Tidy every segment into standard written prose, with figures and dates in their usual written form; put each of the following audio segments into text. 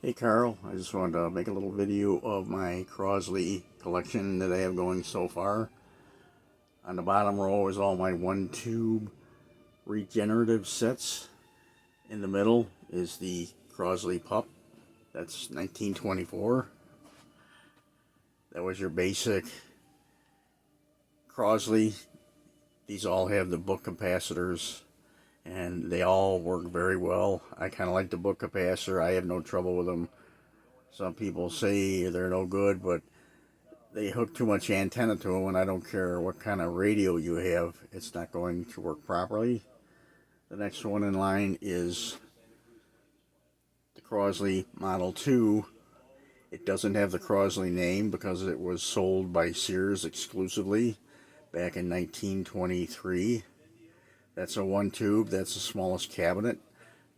Hey Carl, I just wanted to make a little video of my Crosely collection that I have going so far. On the bottom row is all my one tube regenerative sets. In the middle is the Crosley pup. That's 1924. That was your basic Crosley. These all have the book capacitors and they all work very well. I kind of like the book capacitor. I have no trouble with them. Some people say they're no good, but they hook too much antenna to them, and I don't care what kind of radio you have, it's not going to work properly. The next one in line is the Crosley Model 2. It doesn't have the Crosley name because it was sold by Sears exclusively back in 1923. That's a one tube. That's the smallest cabinet.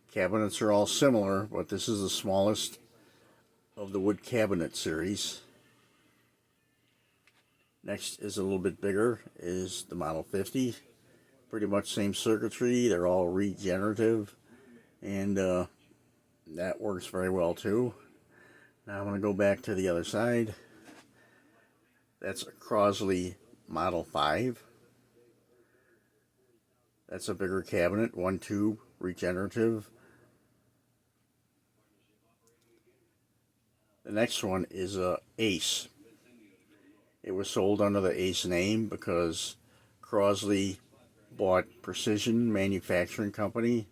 Cabinets are all similar, but this is the smallest of the wood cabinet series. Next is a little bit bigger, is the Model 50. Pretty much same circuitry. They're all regenerative, and that works very well too. Now I'm going to go back to the other side. That's a Crosley Model 5. That's a bigger cabinet, one tube, regenerative. The next one is a Ace. It was sold under the Ace name because Crosley bought Precision Manufacturing Company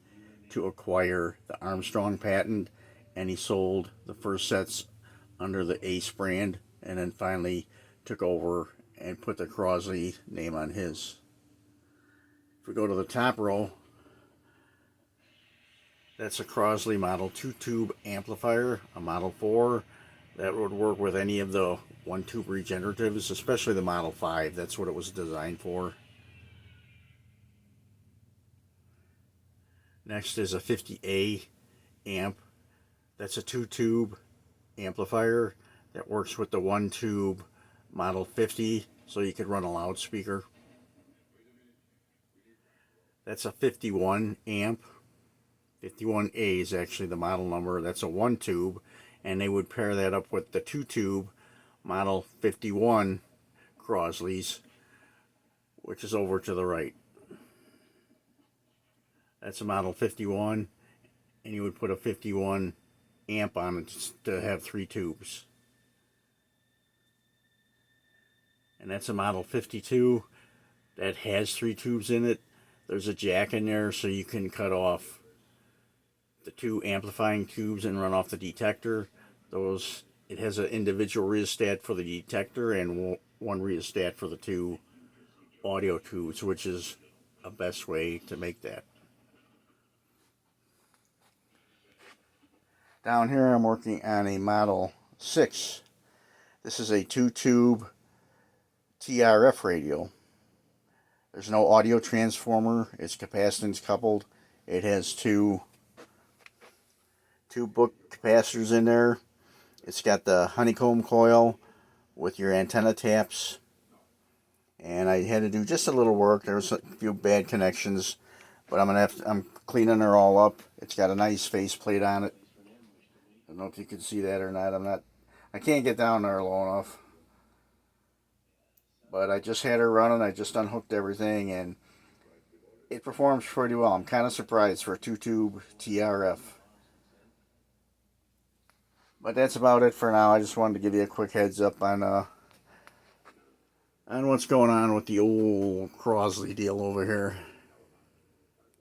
to acquire the Armstrong patent, and he sold the first sets under the Ace brand, and then finally took over and put the Crosley name on his. If we go to the top row, that's a Crosley Model 2 tube amplifier, a Model 4. That would work with any of the one tube regeneratives, especially the Model 5. That's what it was designed for. Next is a 50A amp. That's a 2 tube amplifier that works with the one tube Model 50, so you could run a loudspeaker. That's a 51 amp. 51A is actually the model number. That's a one tube, and they would pair that up with the 2 tube Model 51 Crosleys, which is over to the right. That's a Model 51, and you would put a 51 amp on it to have 3 tubes. And that's a Model 52 that has 3 tubes in it. There's a jack in there so you can cut off the 2 amplifying tubes and run off the detector. It has an individual rheostat for the detector and one rheostat for the 2 audio tubes, which is a best way to make that. Down here I'm working on a Model 6. This is a 2 tube TRF radio. There's no audio transformer. It's capacitance coupled. It has two book capacitors in there. It's got the honeycomb coil with your antenna taps. And I had to do just a little work. There was a few bad connections, but I'm cleaning her all up. It's got a nice faceplate on it. I don't know if you can see that or not. I can't get down there low enough. But I just had her running. I just unhooked everything, and it performs pretty well. I'm kind of surprised for a 2 tube TRF. But that's about it for now. I just wanted to give you a quick heads up on what's going on with the old Crosley deal over here.